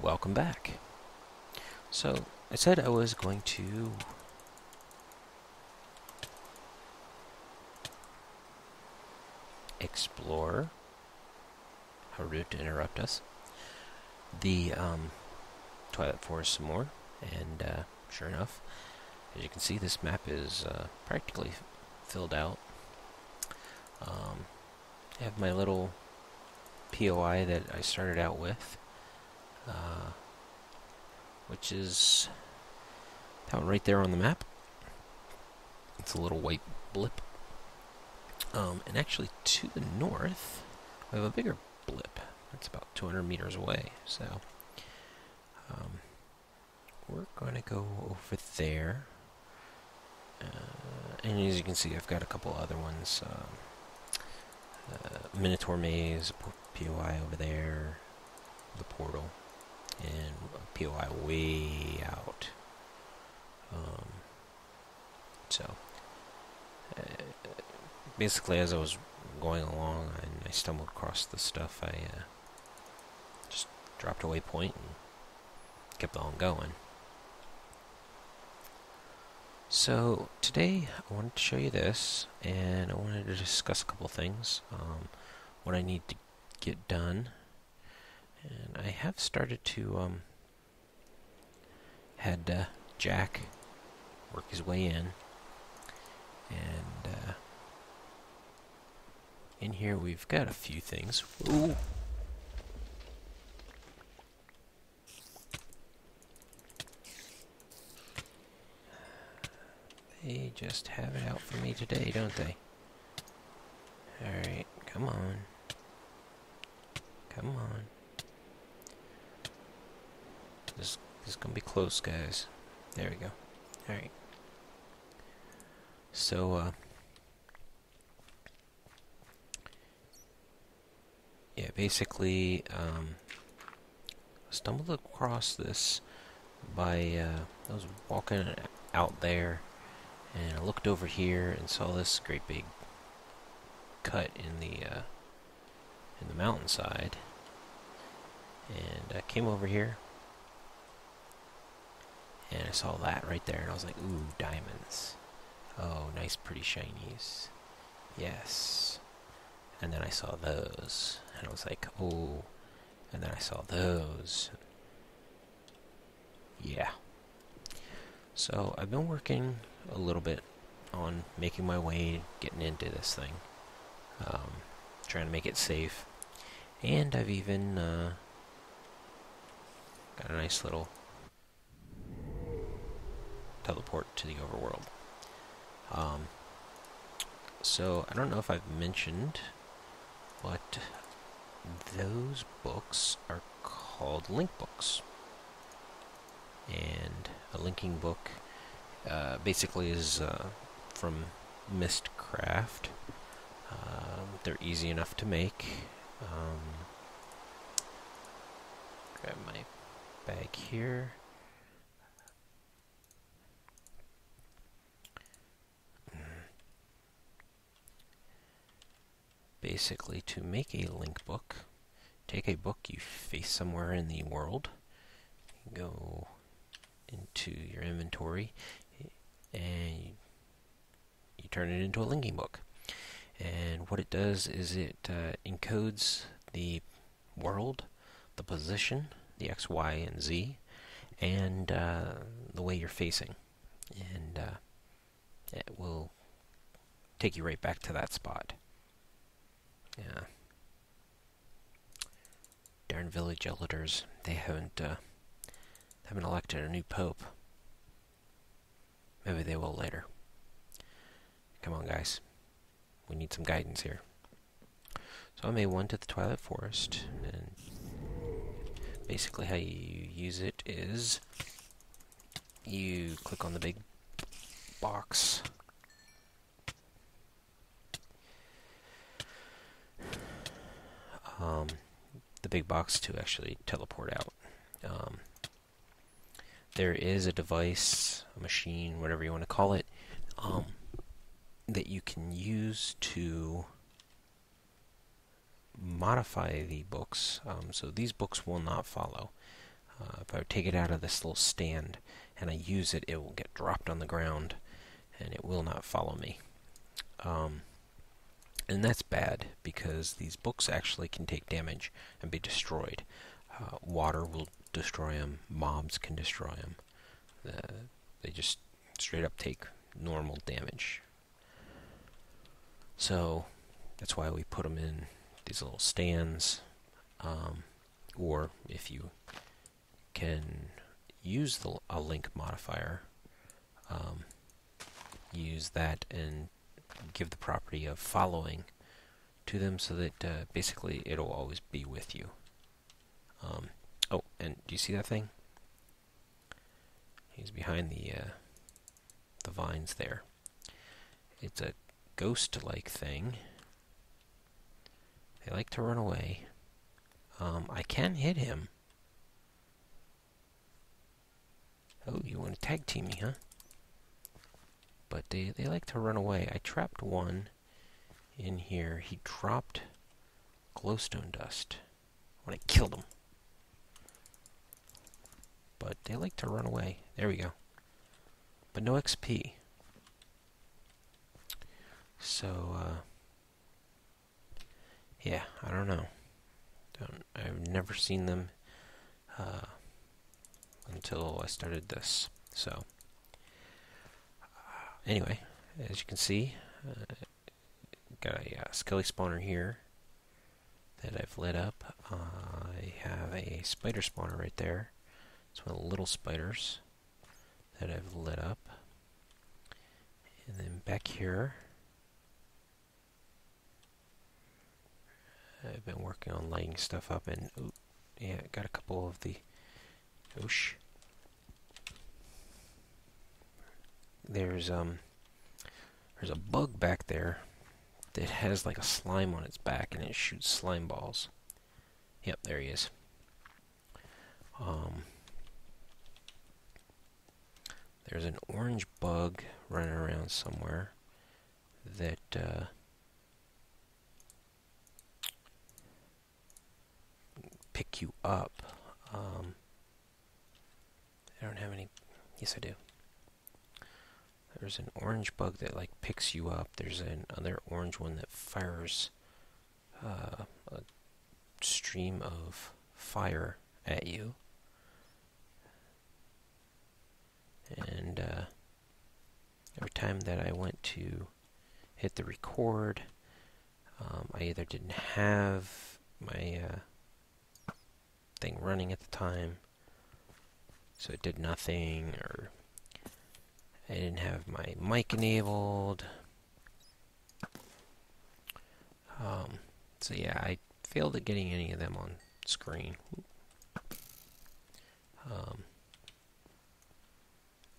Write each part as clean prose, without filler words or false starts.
Welcome back. So, I said I was going to explore, how rude to interrupt us, the Twilight Forest some more, and sure enough, as you can see, this map is practically filled out. I have my little POI that I started out with, which is out right there on the map. It's a little white blip. And actually to the north, we have a bigger blip. It's about 200 meters away. So we're going to go over there. And as you can see, I've got a couple other ones. Minotaur Maze, POI over there, the portal, and a POI way out. Basically, as I was going along and I stumbled across this stuff, I just dropped a waypoint and kept on going. So today I wanted to show you this, and I wanted to discuss a couple things, what I need to get done, and I have started to had Jack work his way in, and in here we've got a few things. Ooh. They just have it out for me today, don't they? Alright, come on. Come on. This is gonna be close, guys. There we go. Alright. So, yeah, basically, stumbled across this by, I was walking out there, and I looked over here and saw this great big cut in the mountainside, and I came over here, and I saw that right there, and I was like, ooh, diamonds. Oh, nice pretty shinies. Yes. And then I saw those, and I was like, oh. And then I saw those. Yeah. So I've been working a little bit on making my way, getting into this thing. Trying to make it safe. And I've even got a nice little teleport to the overworld. So I don't know if I've mentioned, but those books are called link books. And a linking book basically is from Mistcraft. They're easy enough to make. Grab my bag here. Basically, to make a link book, take a book you face somewhere in the world, go into your inventory, and you turn it into a linking book. And what it does is it encodes the world, the position, the X, Y, and Z, and the way you're facing. And it will take you right back to that spot. Yeah. Darn village elders, they haven't elected a new pope. Maybe they will later. Come on, guys. We need some guidance here. So I made one to the Twilight Forest, and basically how you use it is you click on the big box. The big box to actually teleport out. There is a device, a machine, whatever you want to call it, that you can use to modify the books. So these books will not follow. If I would take it out of this little stand and I use it, it will get dropped on the ground and it will not follow me. And that's bad because these books actually can take damage and be destroyed. Water will destroy them. Mobs can destroy them. They just straight up take normal damage. So that's why we put them in these little stands. Or if you can use a link modifier, use that and give the property of following to them so that basically it'll always be with you. Oh, and do you see that thing? He's behind the vines there. It's a ghost-like thing. They like to run away. I can hit him. Oh, you want to tag team me, huh? But they like to run away. I trapped one in here. He dropped glowstone dust when I killed him. But they like to run away. There we go. But no XP. So, yeah, I don't know. I've never seen them until I started this. So, anyway, as you can see, got a skelly spawner here that I've lit up. I have a spider spawner right there. It's one of the little spiders that I've lit up. And then back here, I've been working on lighting stuff up, and yeah, got a couple of the There's a bug back there that has like a slime on its back, and it shoots slime balls. Yep, there he is. There's an orange bug running around somewhere that pick you up. I don't have any. Yes, I do. There's an orange bug that like picks you up. There's another orange one that fires a stream of fire at you. And every time that I went to hit the record, I either didn't have my thing running at the time, so it did nothing, or I didn't have my mic enabled. So yeah, I failed at getting any of them on screen.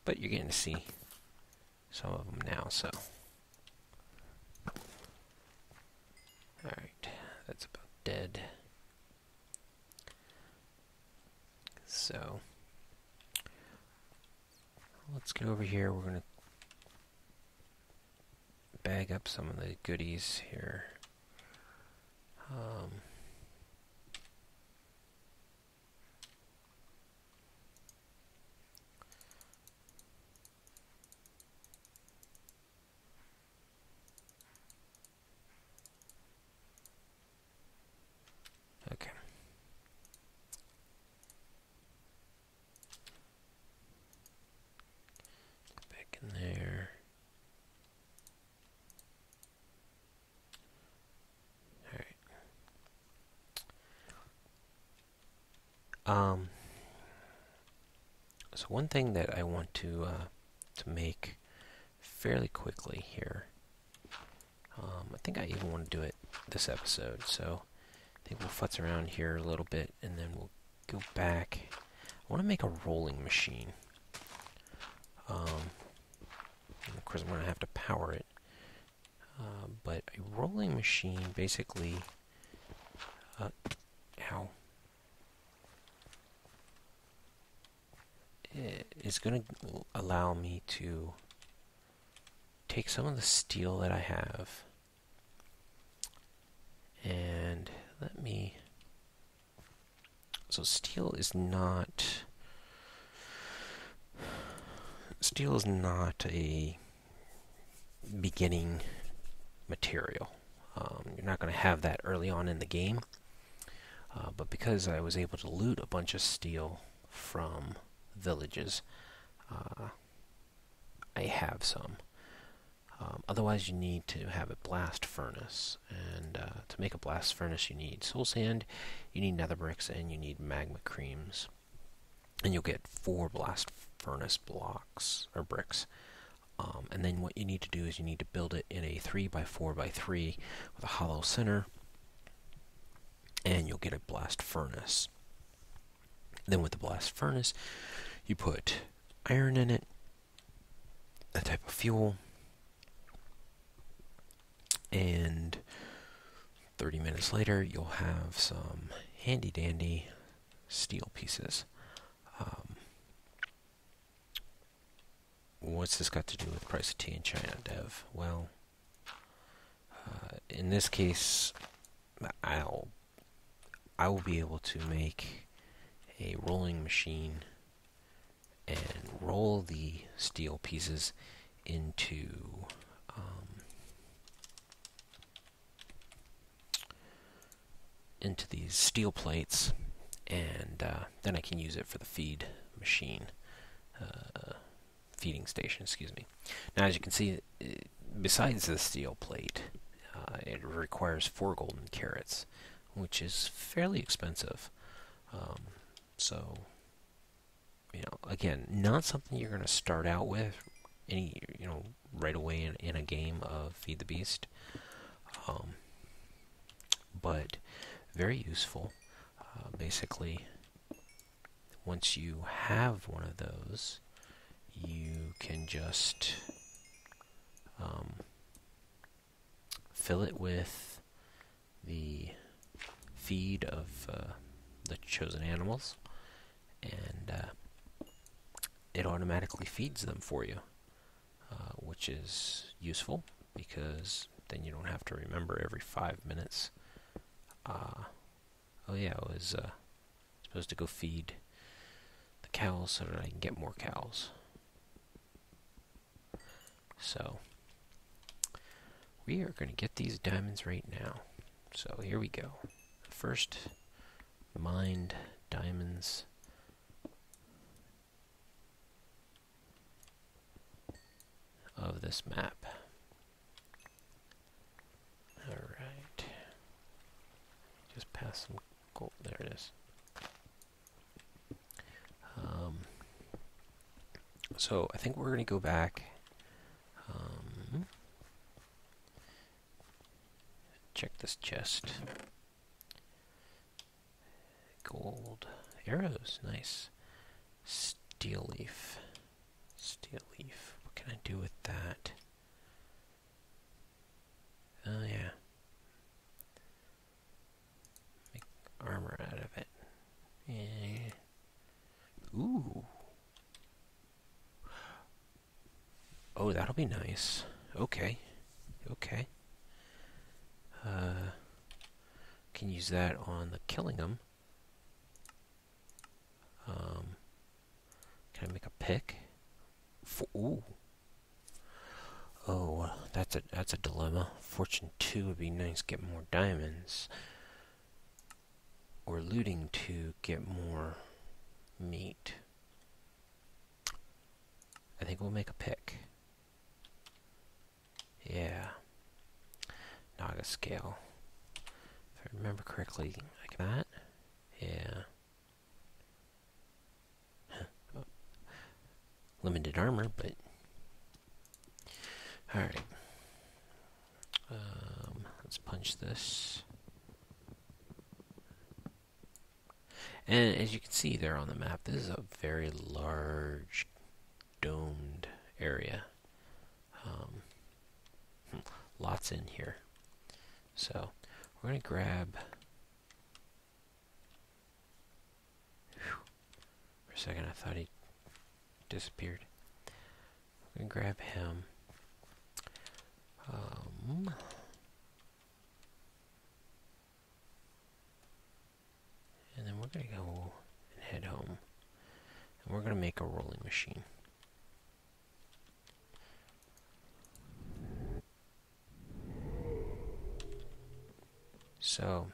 But you're getting to see some of them now, so. Alright, that's about dead. So, let's get over here. We're going to bag up some of the goodies here. Okay. Back in there. So one thing that I want to make fairly quickly here, I think I even want to do it this episode, so I think we'll futz around here a little bit, and then we'll go back. I want to make a rolling machine. Of course, I'm going to have to power it. But a rolling machine basically... is going to allow me to take some of the steel that I have, and let me So steel is not a beginning material. You're not going to have that early on in the game, but because I was able to loot a bunch of steel from villages, I have some. Otherwise, you need to have a blast furnace, and to make a blast furnace, you need soul sand, you need nether bricks, and you need magma creams. And you'll get 4 blast furnace blocks or bricks. And then what you need to do is you need to build it in a 3x4x3 with a hollow center, and you'll get a blast furnace. Then with the blast furnace, you put iron in it, a type of fuel, and 30 minutes later you'll have some handy dandy steel pieces. What's this got to do with price of tea in China, Dev? Well, in this case, I will be able to make a rolling machine and roll the steel pieces into these steel plates, and then I can use it for the feeding station, excuse me. Now, as you can see, besides the steel plate, it requires 4 golden carrots, which is fairly expensive. So, again, not something you're going to start out with right away in a game of Feed the Beast, but very useful. Basically, once you have one of those, you can just fill it with the feed of the chosen animals, and it automatically feeds them for you, which is useful because then you don't have to remember every 5 minutes. Oh yeah, I was supposed to go feed the cows so that I can get more cows. So, we are going to get these diamonds right now. So, here we go. First, mined diamonds. Of this map. Alright. Just pass some gold. There it is. So, I think we're going to go back. Check this chest. Gold. Arrows. Nice. Steel leaf. Steel leaf. What can I do with that? Oh, yeah. Make armor out of it. Yeah. Ooh. Oh, that'll be nice. Okay. Okay. Can use that on the killing them. Can I make a pick? Ooh. Oh, that's a dilemma. Fortune 2 would be nice. Get more diamonds. Or looting to get more meat. I think we'll make a pick. Yeah. Naga scale. If I remember correctly, like that. Yeah. Limited armor, but alright. Let's punch this. And as you can see there on the map, this is a very large domed area. Lots in here. So we're going to grab... For a second I thought he disappeared. I'm going to grab him. And then we're going to go and head home. And we're going to make a rolling machine. So,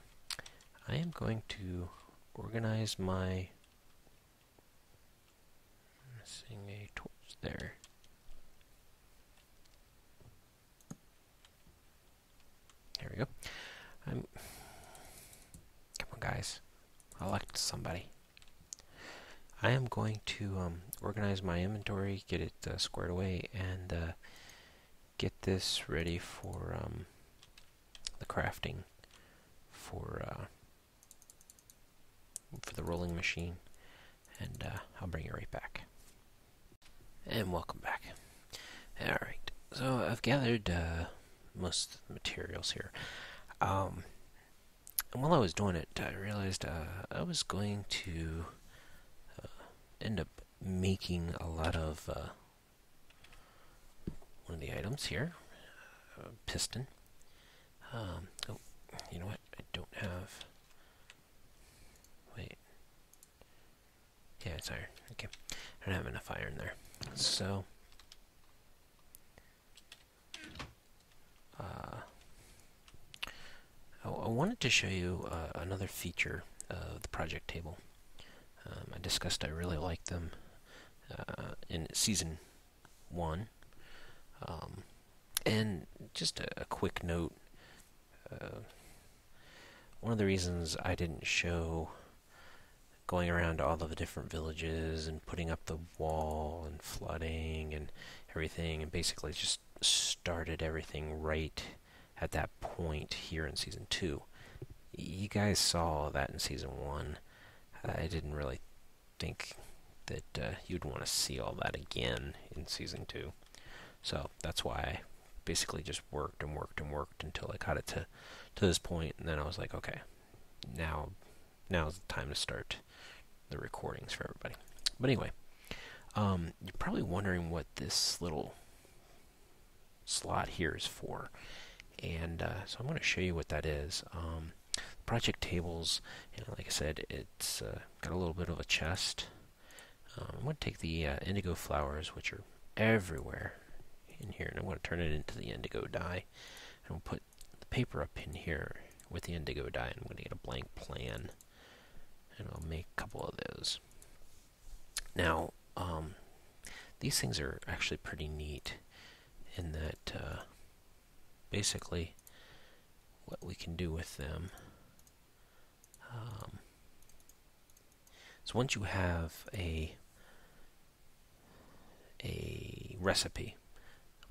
I am going to organize my missing a torch there. There we go. Come on, guys. Elect somebody. I am going to organize my inventory, get it squared away, and get this ready for the crafting for the rolling machine, and I'll bring you right back. And welcome back. Alright, so I've gathered most of the materials here. And while I was doing it, I realized I was going to end up making a lot of one of the items here, piston. Oh, you know what? I don't have. Wait. Yeah, it's iron. Okay, I don't have enough iron there. So, I wanted to show you another feature of the project table. I discussed I really liked them in Season 1. And just a quick note, one of the reasons I didn't show going around to all of the different villages and putting up the wall and flooding and everything, and basically just started everything right at that point here in Season 2. You guys saw that in Season 1. I didn't really think that you'd want to see all that again in Season 2. So that's why I basically just worked and worked and worked until I got it to this point, and then I was like, okay, now's the time to start the recordings for everybody. But anyway, you're probably wondering what this little slot here is for, and so I'm going to show you what that is. Project tables, like I said, it's got a little bit of a chest. I'm going to take the indigo flowers, which are everywhere in here, and I'm going to turn it into the indigo dye, and we'll put the paper up in here with the indigo dye, and I'm going to get a blank plan, and I'll make a couple of those. Now, these things are actually pretty neat in that basically what we can do with them. So once you have a recipe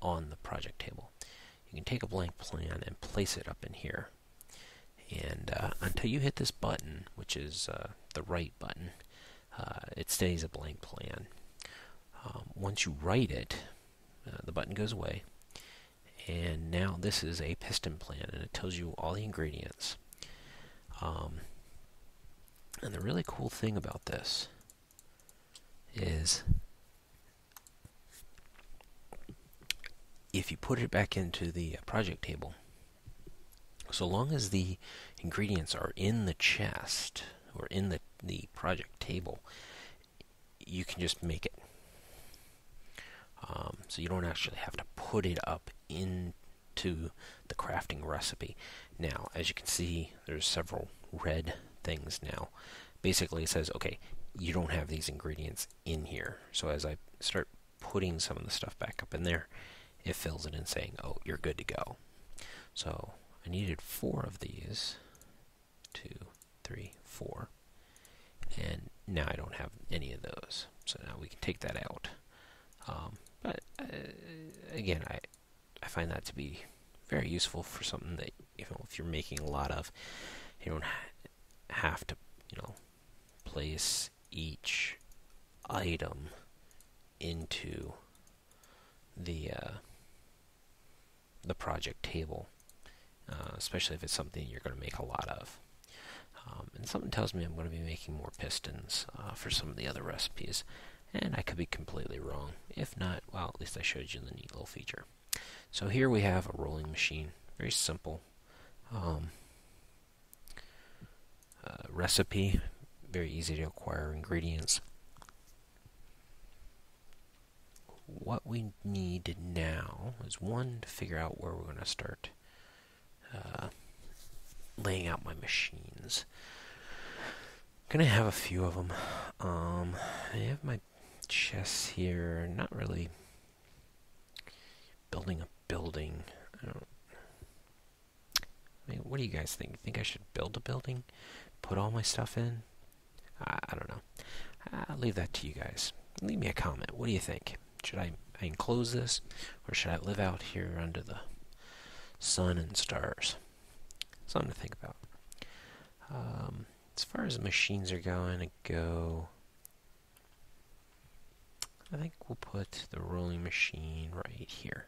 on the project table, you can take a blank plan and place it up in here. And until you hit this button, which is the right button, it stays a blank plan. Once you write it, the button goes away. And now this is a piston plan, and it tells you all the ingredients. And the really cool thing about this is if you put it back into the project table, so long as the ingredients are in the chest or in the project table, you can just make it. So you don't actually have to put it up into the crafting recipe. Now, as you can see, there's several red things now. Basically, it says, okay, you don't have these ingredients in here. So as I start putting some of the stuff back up in there, it fills it in saying, oh, you're good to go. So I needed 4 of these. 2, 3, 4. And now I don't have any of those. So now we can take that out. But again, I find that to be very useful for something that, if you're making a lot of, you don't have to, place each item into the project table, especially if it's something you're going to make a lot of. And something tells me I'm going to be making more pistons for some of the other recipes, and I could be completely wrong. If not, well, at least I showed you the neat little feature. So here we have a rolling machine, very simple recipe. very easy to acquire ingredients. What we need now is one, to figure out where we're going to start laying out my machines. I'm going to have a few of them. I have my chests here, not really building a building. What do you guys think? Think I should build a building? Put all my stuff in? I don't know. I'll leave that to you guys. Leave me a comment. What do you think? Should I enclose this, or should I live out here under the sun and stars? Something to think about. As far as machines are going to go, I think we'll put the rolling machine right here.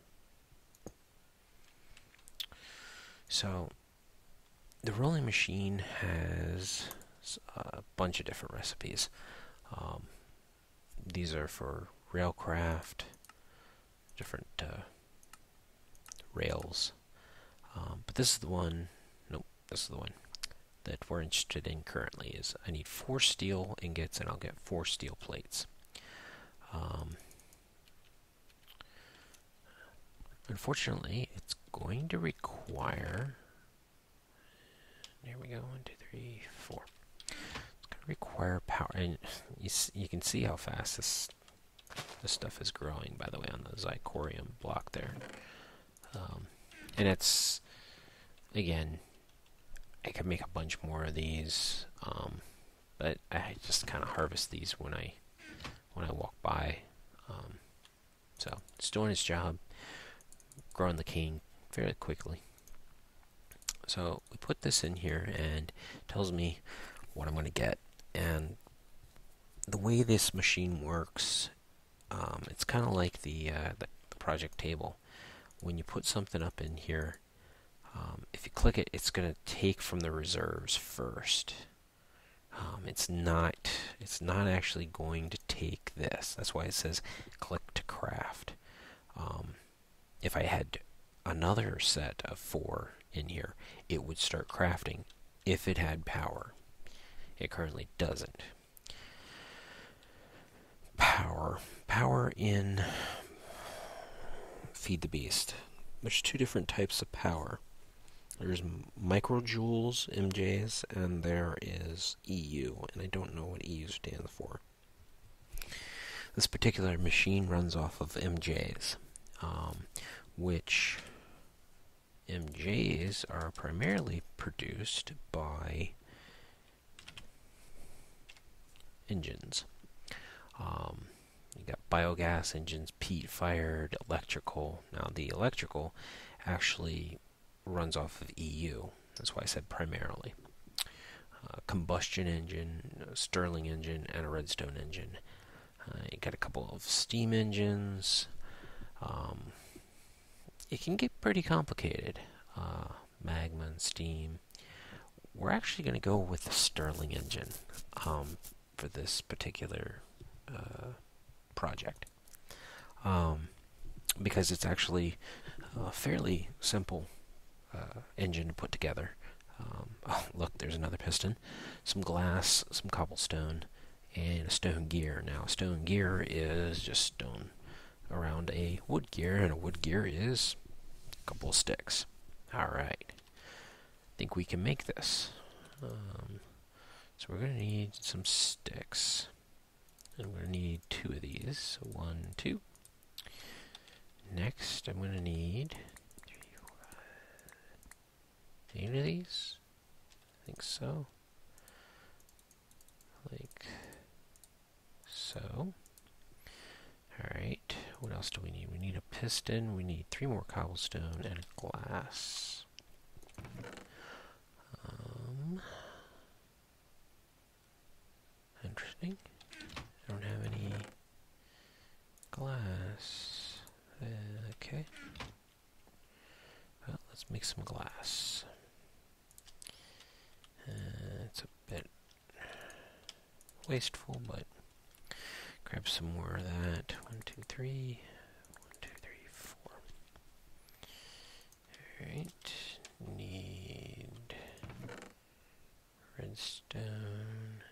So, the rolling machine has a bunch of different recipes. These are for railcraft, different rails. But this is the one, this is the one that we're interested in currently. Is I need 4 steel ingots and I'll get 4 steel plates. Unfortunately, it's going to require, there we go, 1, 2, 3, 4. It's going to require power, and you can see how fast this stuff is growing, by the way, on the zirconium block there. And it's, again, I could make a bunch more of these, but I just kind of harvest these when I walk by. So it's doing its job, growing the cane fairly quickly. So we put this in here and it tells me what I'm going to get. And the way this machine works, it's kind of like the project table. When you put something up in here, if you click it, it's going to take from the reserves first. It's not actually going to take this. That's why it says click to craft. If I had another set of 4 in here, it would start crafting if it had power. It currently doesn't. Power in Feed the Beast. There's 2 different types of power. There's microjoules, MJs, and there is EU, and I don't know what EU stands for. This particular machine runs off of MJs, which MJs are primarily produced by engines. You got biogas engines, peat-fired, electrical. Now, the electrical actually runs off of EU. That's why I said primarily. Combustion engine, a Stirling engine, and a Redstone engine. You got a couple of steam engines. It can get pretty complicated. Magma and steam. We're actually going to go with the Stirling engine for this particular project, because it's actually a fairly simple engine to put together. Oh, look, there's another piston, some glass, some cobblestone, and a stone gear. Now, a stone gear is just stone around a wood gear, and a wood gear is a couple of sticks. Alright, I think we can make this. So we're going to need some sticks, and we're going to need 2 of these. So 1, 2. Next, I'm going to need 3, 4, 5, 8 of these. I think so. Like so. Alright, what else do we need? We need a piston, we need 3 more cobblestone, and a glass. Interesting. I don't have any glass. Okay. Well, let's make some glass. It's a bit wasteful, but grab some more of that. 1, 2, 3. 1, 2, 3, 4. Alright. Need redstone.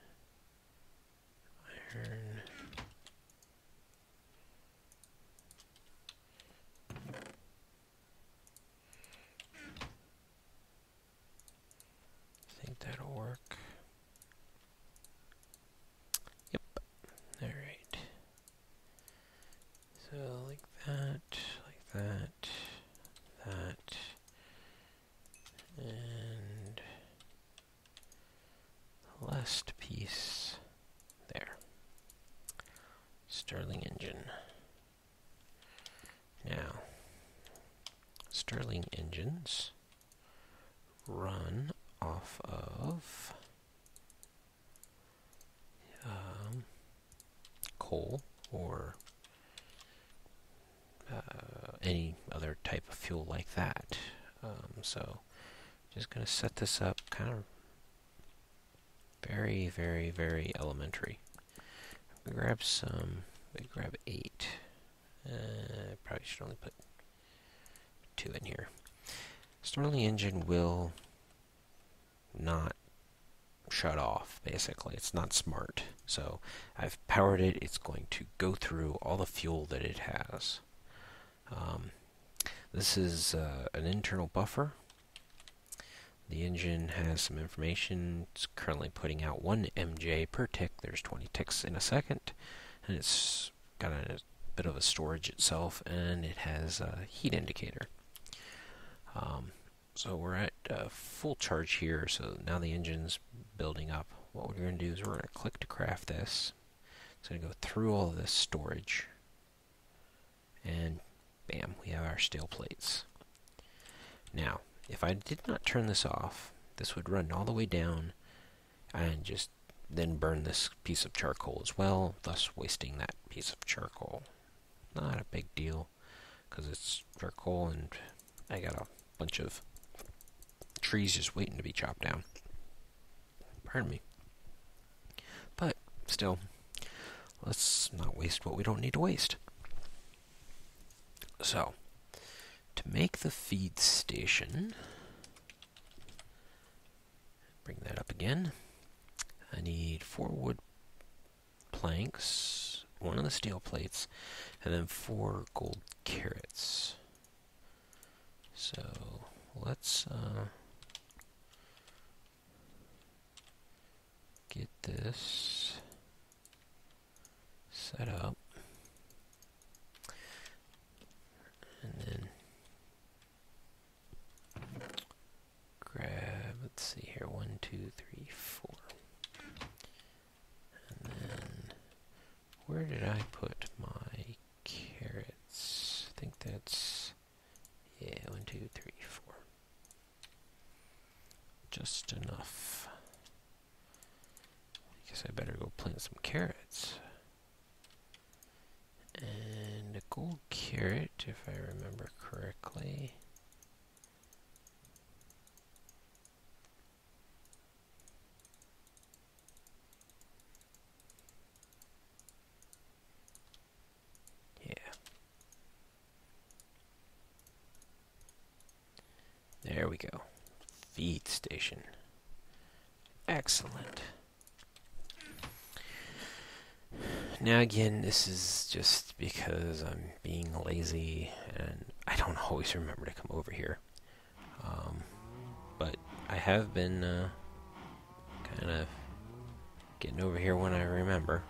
Stirling engine. Now, Stirling engines run off of coal or any other type of fuel like that. So, just going to set this up kind of very, very, very elementary. We grab 8. Probably should only put 2 in here. Stirling engine will not shut off, basically. It's not smart. So I've powered it. It's going to go through all the fuel that it has. This is an internal buffer. The engine has some information. It's currently putting out 1 MJ per tick. There's 20 ticks in a second. And it's got a bit of a storage itself, and it has a heat indicator. So we're at full charge here, so now the engine's building up. What we're going to do is we're going to click to craft this. It's going to go through all of this storage, and bam, we have our steel plates. Now, if I did not turn this off, this would run all the way down and just then burn this piece of charcoal as well, thus wasting that piece of charcoal. Not a big deal, because it's charcoal and I got a bunch of trees just waiting to be chopped down. Pardon me. But still, let's not waste what we don't need to waste. So, to make the feed station, bring that up again, I need 4 wood planks, 1 of the steel plates, and then 4 gold carrots. So let's get this set up, and then grab, let's see here, 1, 2, 3, 4. And then, where did I put my carrots? I think that's, yeah, 1, 2, 3, 4. Just enough. I guess I better go plant some carrots. And a gold carrot, if I remember correctly. Yeah. There we go. Feed station. Excellent. Now again, this is just because I'm being lazy and I don't always remember to come over here. But I have been kind of getting over here when I remember.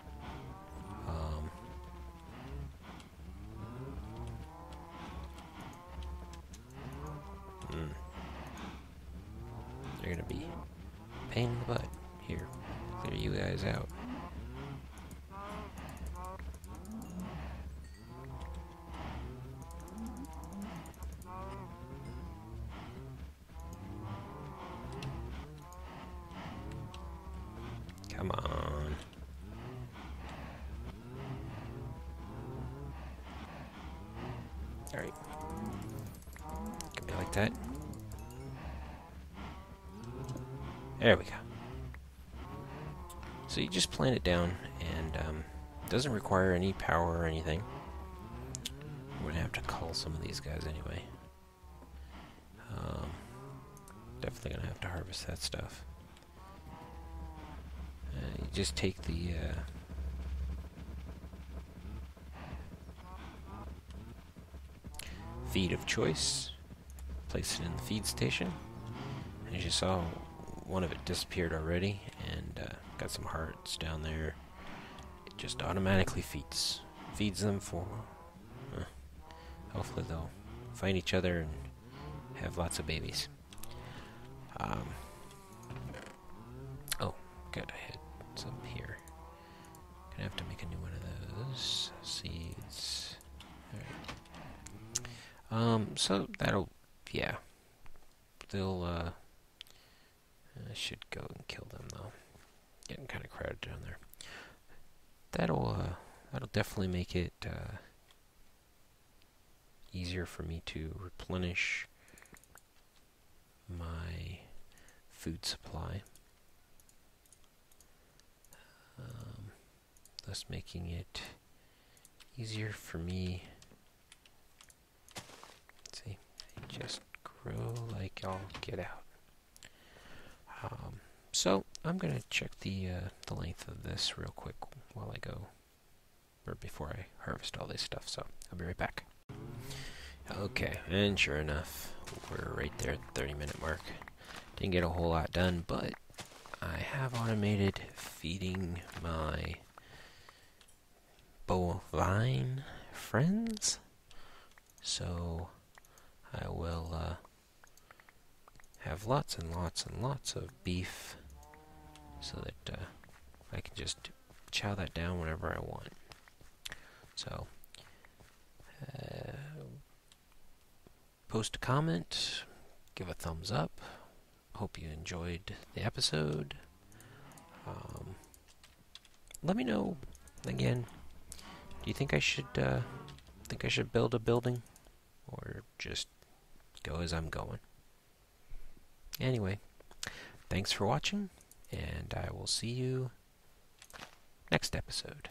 They're gonna be a pain in the butt. Here, clear you guys out. Come on. Alright. Can be like that. There we go. So you just plant it down, and it doesn't require any power or anything. I'm going to have to cull some of these guys anyway. Definitely going to have to harvest that stuff. You just take the feed of choice, place it in the feed station. And as you saw, one of it disappeared already, and got some hearts down there. It just automatically feeds them for hopefully they'll find each other and have lots of babies. Oh, good, I had some here. Gonna have to make a new one of potatoes, seeds. So that'll, yeah. They'll, I should go and kill them though. Getting kind of crowded down there. That'll definitely make it easier for me to replenish my food supply. Thus making it easier for me. Let's see, just grow like I'll get out. So I'm gonna check the length of this real quick while I go, or before I harvest all this stuff. So I'll be right back. Okay, and sure enough, we're right there at the 30-minute mark. Didn't get a whole lot done, but I have automated feeding my bovine friends, so I will have lots and lots and lots of beef, so that I can just chow that down whenever I want. So post a comment, give a thumbs up. Hope you enjoyed the episode. Let me know again. Do you think I should build a building, or just go as I'm going? Anyway, thanks for watching, and I will see you next episode.